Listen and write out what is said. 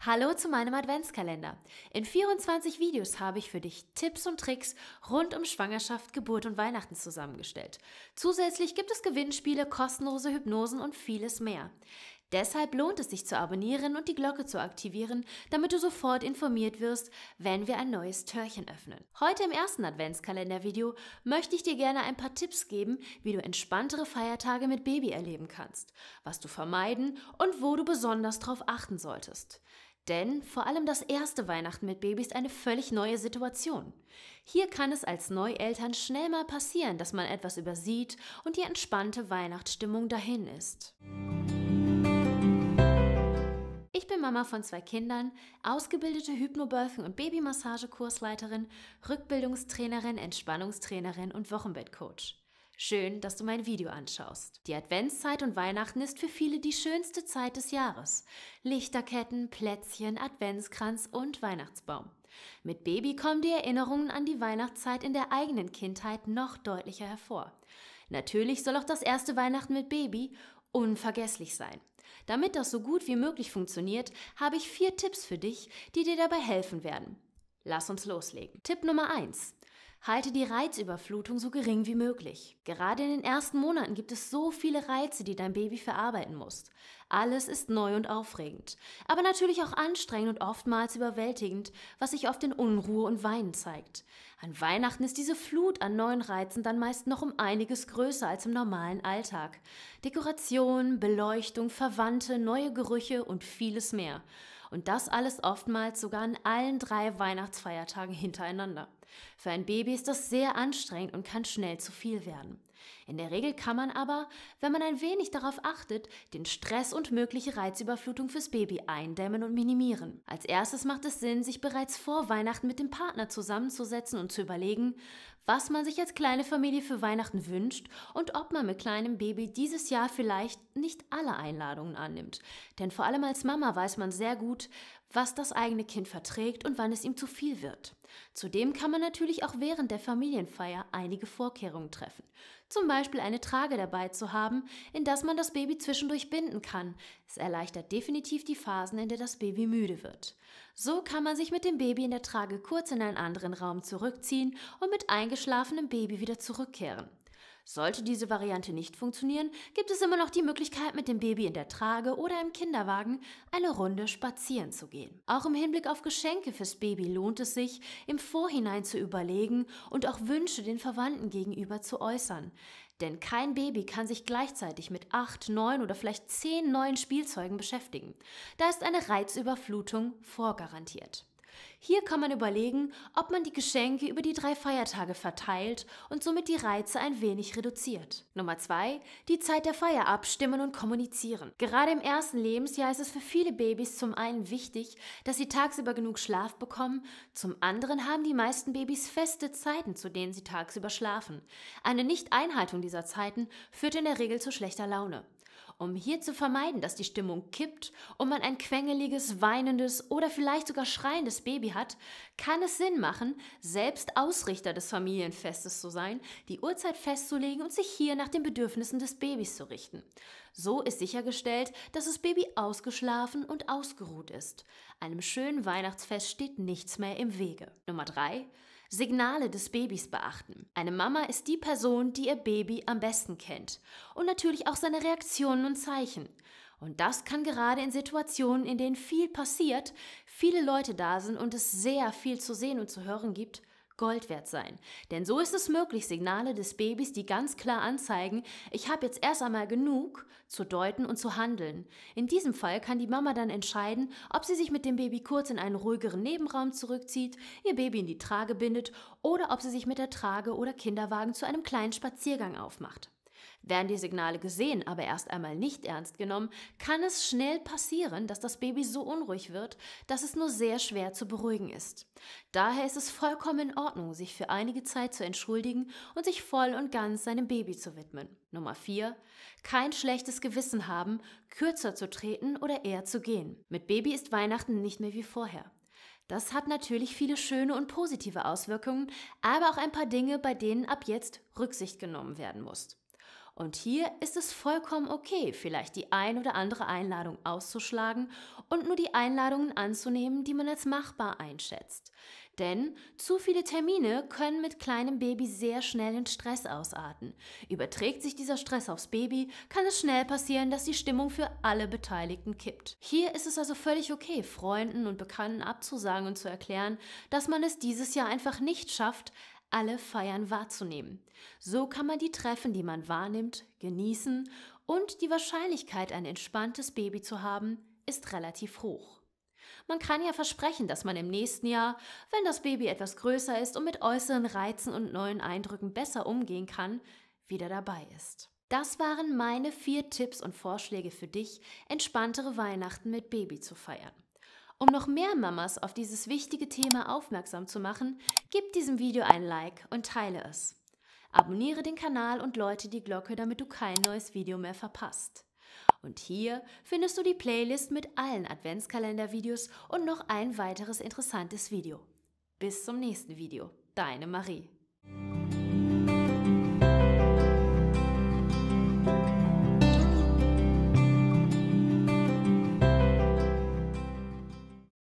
Hallo zu meinem Adventskalender. In 24 Videos habe ich für dich Tipps und Tricks rund um Schwangerschaft, Geburt und Weihnachten zusammengestellt. Zusätzlich gibt es Gewinnspiele, kostenlose Hypnosen und vieles mehr. Deshalb lohnt es sich zu abonnieren und die Glocke zu aktivieren, damit du sofort informiert wirst, wenn wir ein neues Türchen öffnen. Heute im ersten Adventskalender-Video möchte ich dir gerne ein paar Tipps geben, wie du entspanntere Feiertage mit Baby erleben kannst, was du vermeiden und wo du besonders drauf achten solltest. Denn vor allem das erste Weihnachten mit Baby ist eine völlig neue Situation. Hier kann es als Neueltern schnell mal passieren, dass man etwas übersieht und die entspannte Weihnachtsstimmung dahin ist. Ich bin Mama von 2 Kindern, ausgebildete Hypnobirthing- und Babymassage-Kursleiterin, Rückbildungstrainerin, Entspannungstrainerin und Wochenbettcoach. Schön, dass du mein Video anschaust. Die Adventszeit und Weihnachten ist für viele die schönste Zeit des Jahres. Lichterketten, Plätzchen, Adventskranz und Weihnachtsbaum. Mit Baby kommen die Erinnerungen an die Weihnachtszeit in der eigenen Kindheit noch deutlicher hervor. Natürlich soll auch das erste Weihnachten mit Baby unvergesslich sein. Damit das so gut wie möglich funktioniert, habe ich 4 Tipps für dich, die dir dabei helfen werden. Lass uns loslegen. Tipp Nummer 1. Halte die Reizüberflutung so gering wie möglich. Gerade in den ersten Monaten gibt es so viele Reize, die dein Baby verarbeiten muss. Alles ist neu und aufregend, aber natürlich auch anstrengend und oftmals überwältigend, was sich oft in Unruhe und Weinen zeigt. An Weihnachten ist diese Flut an neuen Reizen dann meist noch um einiges größer als im normalen Alltag. Dekoration, Beleuchtung, Verwandte, neue Gerüche und vieles mehr. Und das alles oftmals sogar an allen 3 Weihnachtsfeiertagen hintereinander. Für ein Baby ist das sehr anstrengend und kann schnell zu viel werden. In der Regel kann man aber, wenn man ein wenig darauf achtet, den Stress und mögliche Reizüberflutung fürs Baby eindämmen und minimieren. Als erstes macht es Sinn, sich bereits vor Weihnachten mit dem Partner zusammenzusetzen und zu überlegen, was man sich als kleine Familie für Weihnachten wünscht und ob man mit kleinem Baby dieses Jahr vielleicht nicht alle Einladungen annimmt. Denn vor allem als Mama weiß man sehr gut, was das eigene Kind verträgt und wann es ihm zu viel wird. Zudem kann man natürlich auch während der Familienfeier einige Vorkehrungen treffen. Zum Beispiel eine Trage dabei zu haben, in das man das Baby zwischendurch binden kann. Es erleichtert definitiv die Phasen, in der das Baby müde wird. So kann man sich mit dem Baby in der Trage kurz in einen anderen Raum zurückziehen und mit eingeschlafenem Baby wieder zurückkehren. Sollte diese Variante nicht funktionieren, gibt es immer noch die Möglichkeit, mit dem Baby in der Trage oder im Kinderwagen eine Runde spazieren zu gehen. Auch im Hinblick auf Geschenke fürs Baby lohnt es sich, im Vorhinein zu überlegen und auch Wünsche den Verwandten gegenüber zu äußern. Denn kein Baby kann sich gleichzeitig mit 8, 9 oder vielleicht 10 neuen Spielzeugen beschäftigen. Da ist eine Reizüberflutung vorgarantiert. Hier kann man überlegen, ob man die Geschenke über die 3 Feiertage verteilt und somit die Reize ein wenig reduziert. Nummer 2. Die Zeit der Feier abstimmen und kommunizieren. Gerade im ersten Lebensjahr ist es für viele Babys zum einen wichtig, dass sie tagsüber genug Schlaf bekommen, zum anderen haben die meisten Babys feste Zeiten, zu denen sie tagsüber schlafen. Eine Nicht-Einhaltung dieser Zeiten führt in der Regel zu schlechter Laune. Um hier zu vermeiden, dass die Stimmung kippt und man ein quengeliges, weinendes oder vielleicht sogar schreiendes Baby hat, kann es Sinn machen, selbst Ausrichter des Familienfestes zu sein, die Uhrzeit festzulegen und sich hier nach den Bedürfnissen des Babys zu richten. So ist sichergestellt, dass das Baby ausgeschlafen und ausgeruht ist. Einem schönen Weihnachtsfest steht nichts mehr im Wege. Nummer 3. Signale des Babys beachten. Eine Mama ist die Person, die ihr Baby am besten kennt und natürlich auch seine Reaktionen und Zeichen. Und das kann gerade in Situationen, in denen viel passiert, viele Leute da sind und es sehr viel zu sehen und zu hören gibt, Gold wert sein. Denn so ist es möglich, Signale des Babys, die ganz klar anzeigen, ich habe jetzt erst einmal genug, zu deuten und zu handeln. In diesem Fall kann die Mama dann entscheiden, ob sie sich mit dem Baby kurz in einen ruhigeren Nebenraum zurückzieht, ihr Baby in die Trage bindet oder ob sie sich mit der Trage oder Kinderwagen zu einem kleinen Spaziergang aufmacht. Werden die Signale gesehen, aber erst einmal nicht ernst genommen, kann es schnell passieren, dass das Baby so unruhig wird, dass es nur sehr schwer zu beruhigen ist. Daher ist es vollkommen in Ordnung, sich für einige Zeit zu entschuldigen und sich voll und ganz seinem Baby zu widmen. Nummer 4. Kein schlechtes Gewissen haben, kürzer zu treten oder eher zu gehen. Mit Baby ist Weihnachten nicht mehr wie vorher. Das hat natürlich viele schöne und positive Auswirkungen, aber auch ein paar Dinge, bei denen ab jetzt Rücksicht genommen werden muss. Und hier ist es vollkommen okay, vielleicht die ein oder andere Einladung auszuschlagen und nur die Einladungen anzunehmen, die man als machbar einschätzt. Denn zu viele Termine können mit kleinem Baby sehr schnell in Stress ausarten. Überträgt sich dieser Stress aufs Baby, kann es schnell passieren, dass die Stimmung für alle Beteiligten kippt. Hier ist es also völlig okay, Freunden und Bekannten abzusagen und zu erklären, dass man es dieses Jahr einfach nicht schafft, alle Feiern wahrzunehmen. So kann man die Treffen, die man wahrnimmt, genießen und die Wahrscheinlichkeit, ein entspanntes Baby zu haben, ist relativ hoch. Man kann ja versprechen, dass man im nächsten Jahr, wenn das Baby etwas größer ist und mit äußeren Reizen und neuen Eindrücken besser umgehen kann, wieder dabei ist. Das waren meine 4 Tipps und Vorschläge für dich, entspanntere Weihnachten mit Baby zu feiern. Um noch mehr Mamas auf dieses wichtige Thema aufmerksam zu machen, gib diesem Video ein Like und teile es. Abonniere den Kanal und läute die Glocke, damit du kein neues Video mehr verpasst. Und hier findest du die Playlist mit allen Adventskalender-Videos und noch ein weiteres interessantes Video. Bis zum nächsten Video. Deine Marie.